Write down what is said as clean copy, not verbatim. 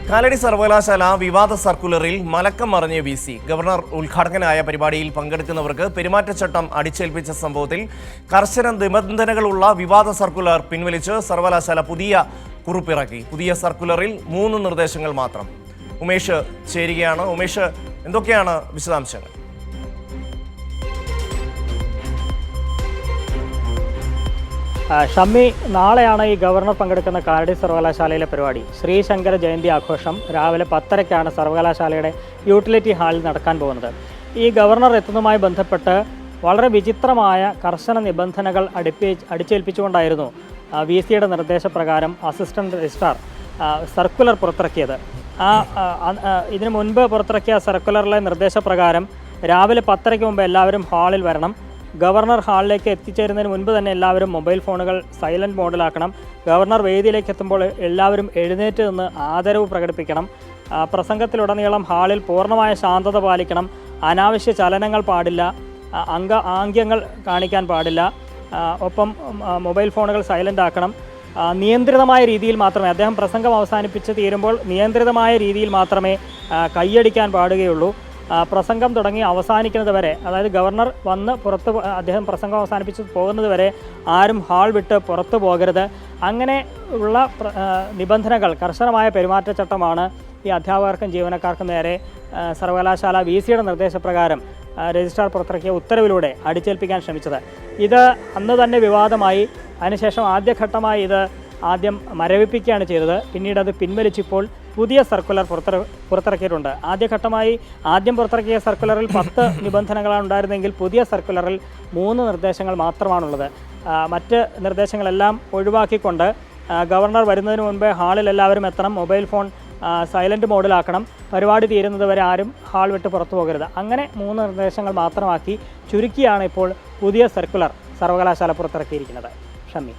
കാലടി സർവകലാശാല വിവാദ സർക്കുലറിൽ മലക്കം മറിഞ്ഞ VC. ഗവർണർ ഉദ്ഘാടകനായ പരിപാടിയിൽ പങ്കെടുക്കുന്നവർക്ക് പെരുമാറ്റച്ചട്ടം അടിച്ചേൽപ്പിച്ച സംഭവത്തിൽ കർശന നിബന്ധനകളുള്ള വിവാദ സർക്കുലർ പിൻവലിച്ച് സർവകലാശാല പുതിയ കുറിപ്പിറക്കി. പുതിയ സർക്കുലറിൽ 3 നിർദ്ദേശങ്ങൾ മാത്രം. ഉമേഷ് ചേരുകയാണ്. ഉമേഷ്, എന്തൊക്കെയാണ് വിശദാംശങ്ങൾ? ഷമ്മി, നാളെയാണ് ഈ ഗവർണർ പങ്കെടുക്കുന്ന കാലടി സർവകലാശാലയിലെ പരിപാടി. ശ്രീശങ്കര ജയന്തി ആഘോഷം രാവിലെ 10:30-ക്കാണ് സർവകലാശാലയുടെ യൂട്ടിലിറ്റി ഹാളിൽ നടക്കാൻ പോകുന്നത്. ഈ ഗവർണർ എത്തുന്നതുമായി ബന്ധപ്പെട്ട് വളരെ വിചിത്രമായ കർശന നിബന്ധനകൾ അടിച്ചേൽപ്പിച്ചുകൊണ്ടായിരുന്നു VCയുടെ നിർദ്ദേശപ്രകാരം അസിസ്റ്റന്റ് രജിസ്ട്രാർ സർക്കുലർ പുറത്തിറക്കിയത്. ഇതിനു മുൻപ് പുറത്തിറക്കിയ സർക്കുലറിലെ നിർദ്ദേശപ്രകാരം രാവിലെ 10:30-ക്ക് മുമ്പ് എല്ലാവരും ഹാളിൽ വരണം. ഗവർണർ ഹാളിലേക്ക് എത്തിച്ചേരുന്നതിന് മുൻപ് തന്നെ എല്ലാവരും മൊബൈൽ ഫോണുകൾ സൈലൻറ്റ് മോഡിലാക്കണം. ഗവർണർ വേദിയിലേക്ക് എത്തുമ്പോൾ എല്ലാവരും എഴുന്നേറ്റ് നിന്ന് ആദരവ് പ്രകടിപ്പിക്കണം. പ്രസംഗത്തിലുടനീളം ഹാളിൽ പൂർണ്ണമായ ശാന്തത പാലിക്കണം. അനാവശ്യ ചലനങ്ങൾ പാടില്ല. ആംഗ്യങ്ങൾ കാണിക്കാൻ പാടില്ല. ഒപ്പം മൊബൈൽ ഫോണുകൾ സൈലൻ്റ് ആക്കണം. നിയന്ത്രിതമായ രീതിയിൽ മാത്രമേ, അദ്ദേഹം പ്രസംഗം അവസാനിപ്പിച്ച് തീരുമ്പോൾ നിയന്ത്രിതമായ രീതിയിൽ മാത്രമേ കൈയടിക്കാൻ പാടുകയുള്ളൂ. പ്രസംഗം തുടങ്ങി അവസാനിക്കുന്നത് വരെ, അതായത് ഗവർണർ വന്ന് അദ്ദേഹം പ്രസംഗം അവസാനിപ്പിച്ച് പോകുന്നത് വരെ ആരും ഹാൾ വിട്ട് പുറത്തു പോകരുത്. അങ്ങനെ ഉള്ള നിബന്ധനകൾ, കർശനമായ പെരുമാറ്റച്ചട്ടമാണ് ഈ അധ്യാപകർക്കും ജീവനക്കാർക്കും നേരെ സർവകലാശാല VCയുടെ നിർദ്ദേശപ്രകാരം രജിസ്ട്രാർ പുറത്തിറക്കിയ ഉത്തരവിലൂടെ അടിച്ചേൽപ്പിക്കാൻ ശ്രമിച്ചത്. ഇത് അന്ന് തന്നെ വിവാദമായി. അതിനുശേഷം ആദ്യഘട്ടമായി ഇത് ആദ്യം മരവിപ്പിക്കുകയാണ് ചെയ്തത്. പിന്നീട് അത് പിൻവലിച്ചിപ്പോൾ പുതിയ സർക്കുലർ പുറത്തിറക്കിയിട്ടുണ്ട്. ആദ്യം പുറത്തിറക്കിയ സർക്കുലറിൽ 10 നിബന്ധനകളാണ് ഉണ്ടായിരുന്നെങ്കിൽ പുതിയ സർക്കുലറിൽ 3 നിർദ്ദേശങ്ങൾ മാത്രമാണുള്ളത്. മറ്റ് നിർദ്ദേശങ്ങളെല്ലാം ഒഴിവാക്കിക്കൊണ്ട് ഗവർണർ വരുന്നതിന് മുൻപേ ഹാളിൽ എല്ലാവരും എത്തണം. മൊബൈൽ ഫോൺ സൈലൻറ്റ് മോഡിലാക്കണം. പരിപാടി തീരുന്നത് വരെ ആരും ഹാൾ വിട്ട് പുറത്തു പോകരുത്. അങ്ങനെ 3 നിർദ്ദേശങ്ങൾ മാത്രമാക്കി ചുരുക്കിയാണ് ഇപ്പോൾ പുതിയ സർക്കുലർ സർവകലാശാല പുറത്തിറക്കിയിരിക്കുന്നത്. ഷമ്മി.